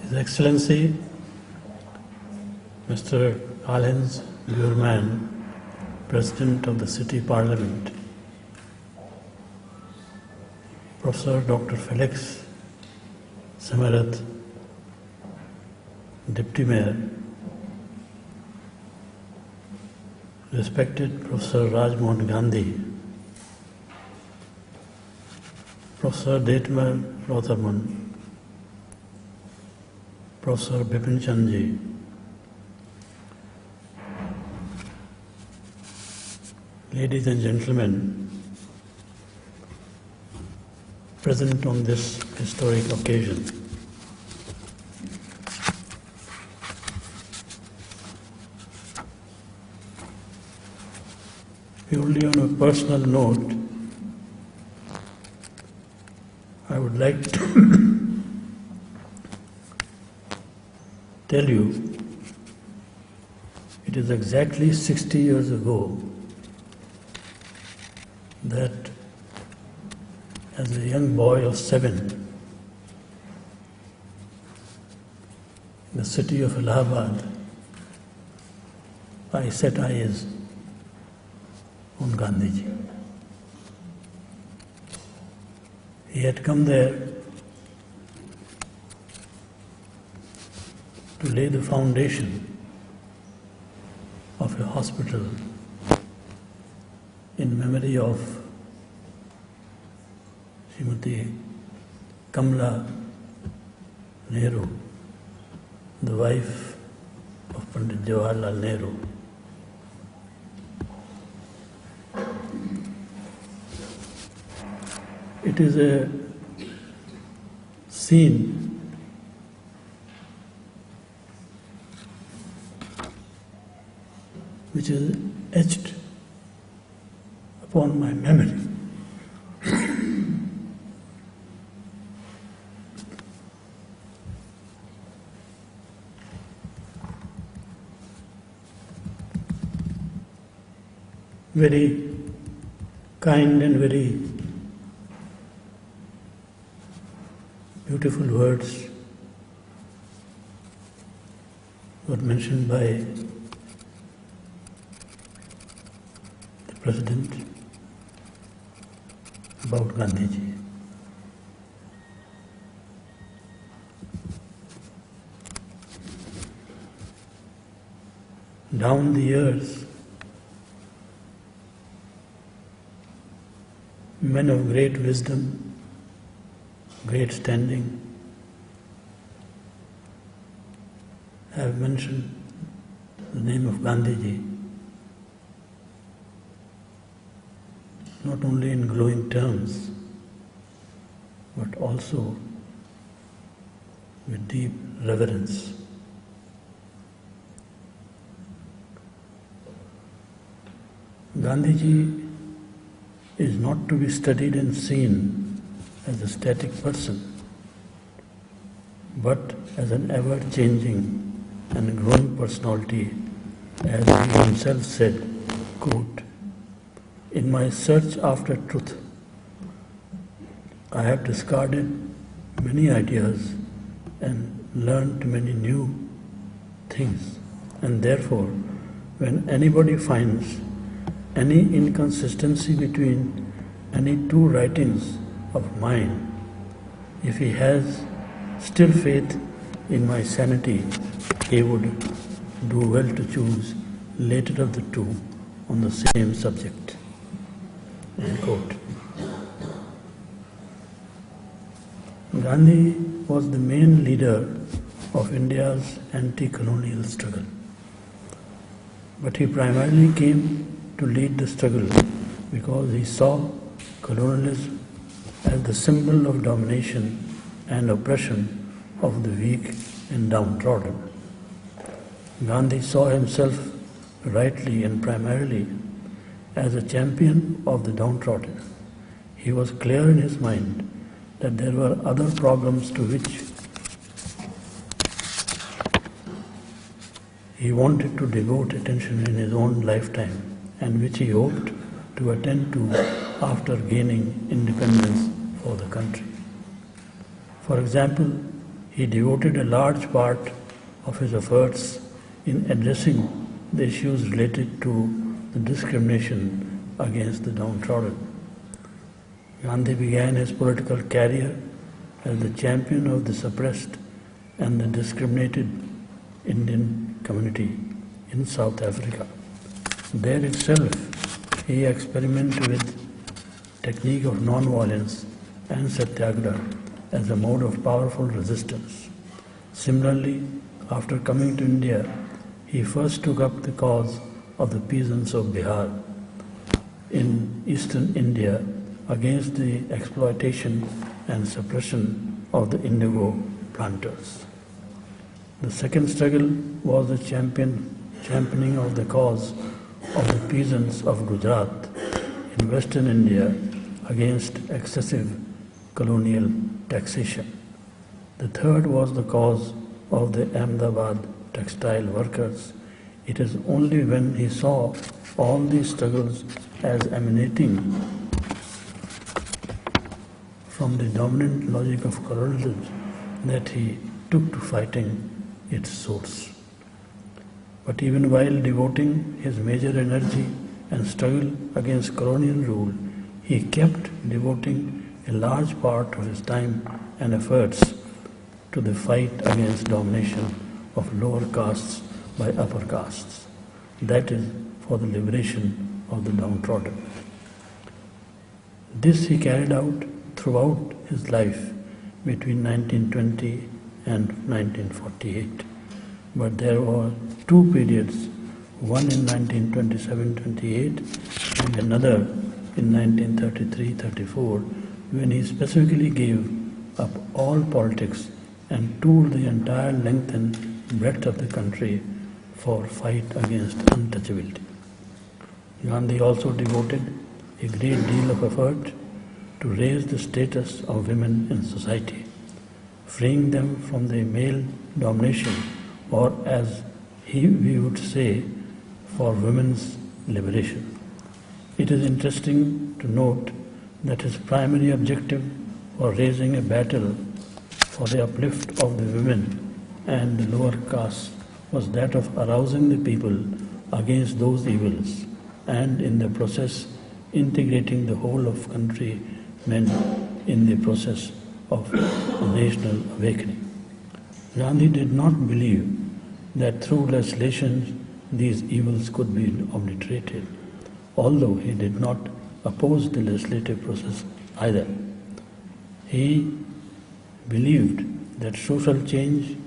His Excellency, Mr. Karl-Heinz Buurman, President of the City Parliament, Professor Dr. Felix Semerath, Deputy Mayor, respected Professor Rajmohan Gandhi, Professor Detmer Rothermund, Professor Bipin Chandji, ladies and gentlemen, present on this historic occasion. Purely on a personal note, I would like to tell you it is exactly 60 years ago that as a young boy of 7 in the city of Allahabad, I set eyes on Gandhiji. He had come there to lay the foundation of a hospital in memory of Srimati Kamla Nehru, the wife of Pandit Jawaharlal Nehru. It is a scene which is etched upon my memory. Very kind and very beautiful words were mentioned by the President about Gandhiji. Down the years, men of great wisdom, great standing, have mentioned the name of Gandhiji, not only in glowing terms, but also with deep reverence. Gandhiji is not to be studied and seen as a static person, but as an ever-changing and growing personality, as he himself said, quote, "In my search after truth, I have discarded many ideas and learned many new things, and therefore, when anybody finds any inconsistency between any two writings of mine, if he has still faith in my sanity, he would do well to choose later of the two on the same subject." End quote. Gandhi was the main leader of India's anti-colonial struggle, but he primarily came to lead the struggle because he saw colonialism as the symbol of domination and oppression of the weak and downtrodden. Gandhi saw himself rightly and primarily as a champion of the downtrodden. He was clear in his mind that there were other problems to which he wanted to devote attention in his own lifetime and which he hoped to attend to after gaining independence for the country. For example, he devoted a large part of his efforts in addressing the issues related to the discrimination against the downtrodden. Gandhi began his political career as the champion of the suppressed and the discriminated Indian community in South Africa. There itself, he experimented with technique of non-violence and satyagraha as a mode of powerful resistance. Similarly, after coming to India, he first took up the cause of the peasants of Bihar in eastern India against the exploitation and suppression of the indigo planters. The second struggle was the championing of the cause of the peasants of Gujarat in western India against excessive colonial taxation. The third was the cause of the Ahmedabad textile workers. It is only when he saw all these struggles as emanating from the dominant logic of colonialism that he took to fighting its source. But even while devoting his major energy and struggle against colonial rule, he kept devoting a large part of his time and efforts to the fight against domination of lower castes by upper castes, that is, for the liberation of the downtrodden. This he carried out throughout his life between 1920 and 1948. But there were two periods, one in 1927-28 and another in 1933-34, when he specifically gave up all politics and toured the entire length and breadth of the country for fight against untouchability. Gandhi also devoted a great deal of effort to raise the status of women in society, freeing them from the male domination, or as we would say, for women's liberation. It is interesting to note that his primary objective for raising a battle for the uplift of the women and the lower castes was that of arousing the people against those evils and in the process integrating the whole of country men in the process of national awakening. Gandhi did not believe that through legislation these evils could be obliterated, although he did not oppose the legislative process either. He believed that social change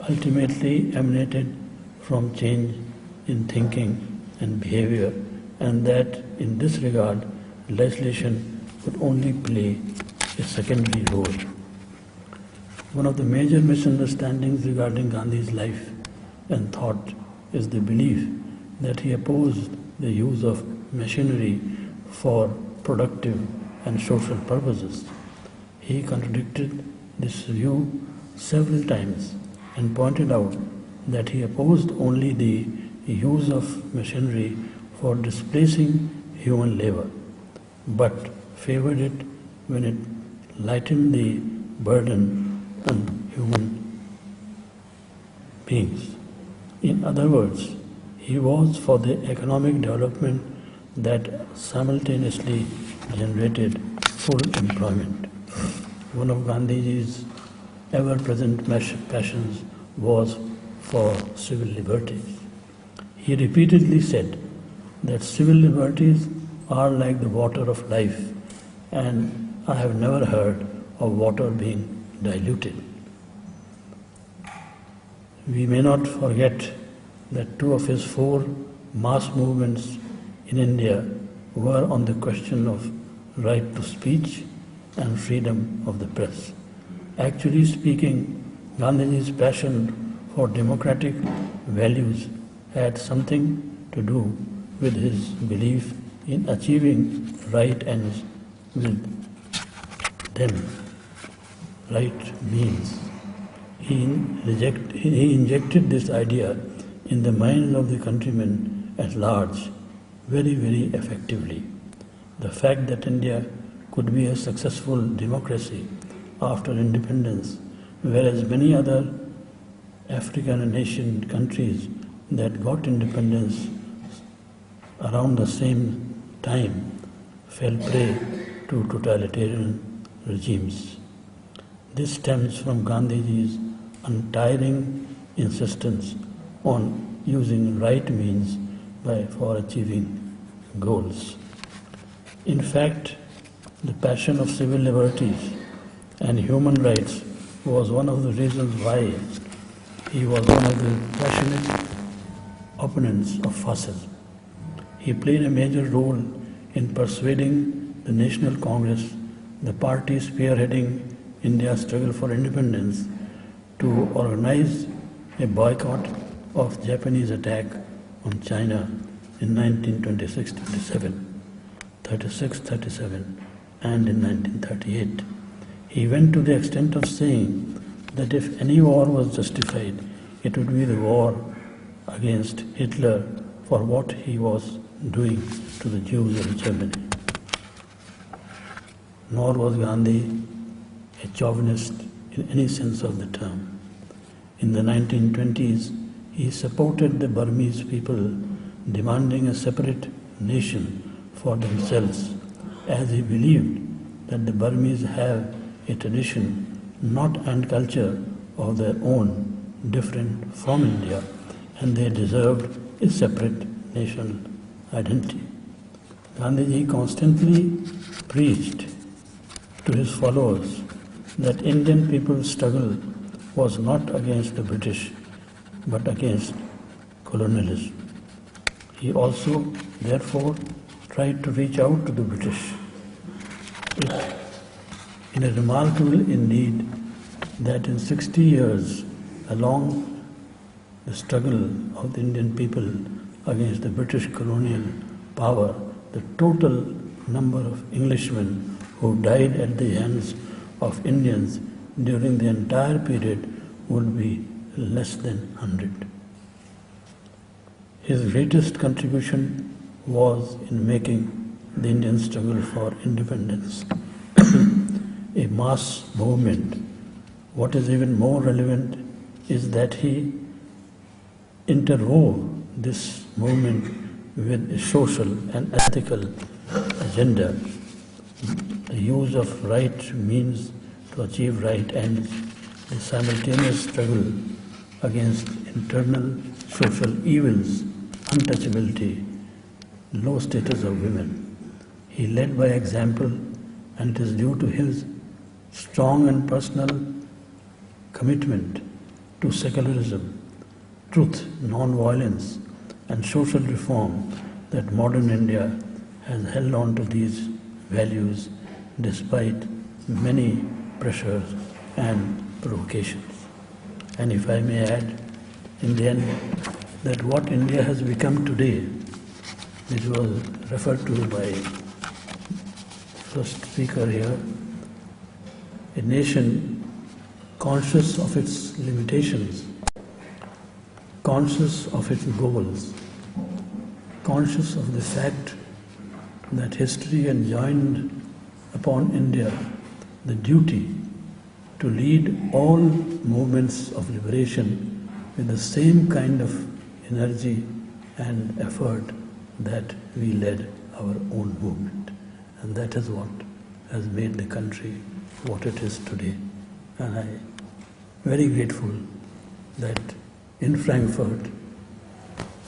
ultimately emanated from change in thinking and behavior, and that in this regard legislation could only play a secondary role. One of the major misunderstandings regarding Gandhi's life and thought is the belief that he opposed the use of machinery for productive and social purposes. He contradicted this view several times and pointed out that he opposed only the use of machinery for displacing human labor, but favored it when it lightened the burden on human beings. In other words, he was for the economic development that simultaneously generated full employment. One of Gandhiji's ever-present passions was for civil liberties. He repeatedly said that civil liberties are like the water of life, and I have never heard of water being diluted. We may not forget that two of his 4 mass movements in India were on the question of right to speech and freedom of the press. Actually speaking, Gandhiji's passion for democratic values had something to do with his belief in achieving right ends with them, right means. He injected this idea in the minds of the countrymen at large very, very effectively. The fact that India could be a successful democracy after independence whereas many other African and Asian countries that got independence around the same time fell prey to totalitarian regimes. This stems from Gandhiji's untiring insistence on using right means for achieving goals. In fact, the passion of civil liberties and human rights was one of the reasons why he was one of the passionate opponents of fascism. He played a major role in persuading the National Congress, the party spearheading India's struggle for independence, to organize a boycott of Japanese attack on China in 1926-27, 36-37, and in 1938. He went to the extent of saying that if any war was justified, it would be the war against Hitler for what he was doing to the Jews of Germany. Nor was Gandhi a chauvinist in any sense of the term. In the 1920s, he supported the Burmese people demanding a separate nation for themselves, as he believed that the Burmese have a tradition and culture of their own, different from India, and they deserved a separate national identity. Gandhiji constantly preached to his followers that Indian people's struggle was not against the British, but against colonialism. He also, therefore, tried to reach out to the British. In a remarkable indeed that in 60 years, along the struggle of the Indian people against the British colonial power, the total number of Englishmen who died at the hands of Indians during the entire period would be less than 100. His greatest contribution was in making the Indian struggle for independence a mass movement. What is even more relevant is that he interwove this movement with a social and ethical agenda, the use of right means to achieve right ends, the simultaneous struggle against internal social evils, untouchability, low status of women. He led by example, and it is due to his strong and personal commitment to secularism, truth, non-violence, and social reform that modern India has held on to these values despite many pressures and provocations. And if I may add, in the end, that what India has become today, which was referred to by first speaker here, a nation conscious of its limitations, conscious of its goals, conscious of the fact that history enjoined upon India the duty to lead all movements of liberation with the same kind of energy and effort that we led our own movement. And that is what has made the country what it is today. And I am very grateful that in Frankfurt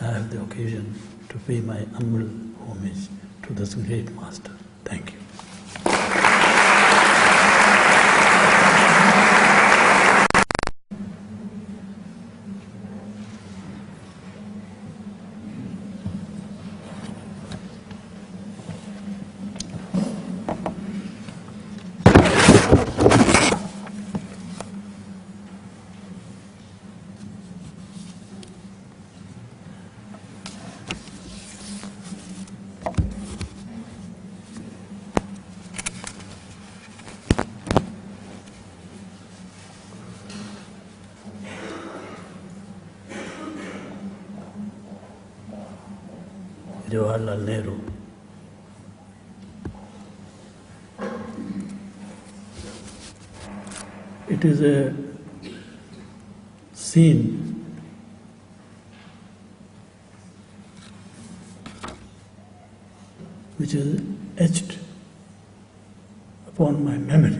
I have the occasion to pay my humble homage to this great master. Thank you. Jawaharlal Nehru. It is a scene which is etched upon my memory.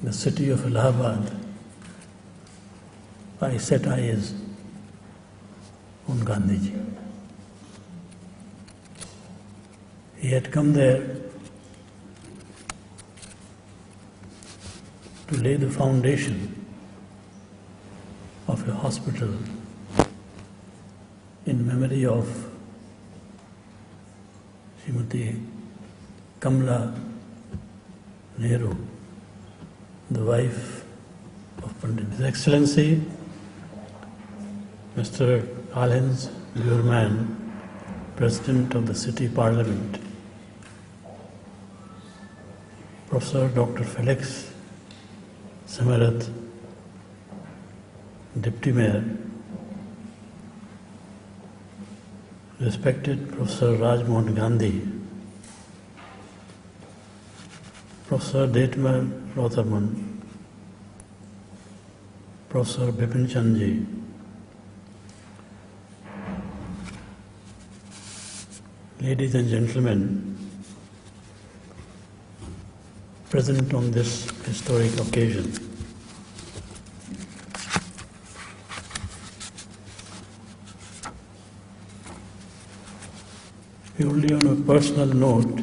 The city of Allahabad, I set eyes on Gandhiji. He had come there to lay the foundation of a hospital in memory of Srimati Kamla Nehru, the wife of Pandit. His Excellency, Mr. Karl-Heinz Björkman, President of the City Parliament, Professor Dr. Felix Samarath, Deputy Mayor, respected Professor Rajmohan Gandhi, Professor Detmar Rotherman, Professor Bipin Chandji, ladies and gentlemen, present on this historic occasion. Purely on a personal note,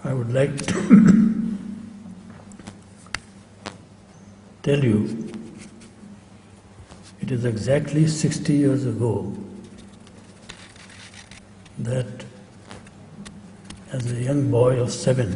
I would like to tell you, it is exactly 60 years ago that as a young boy of 7,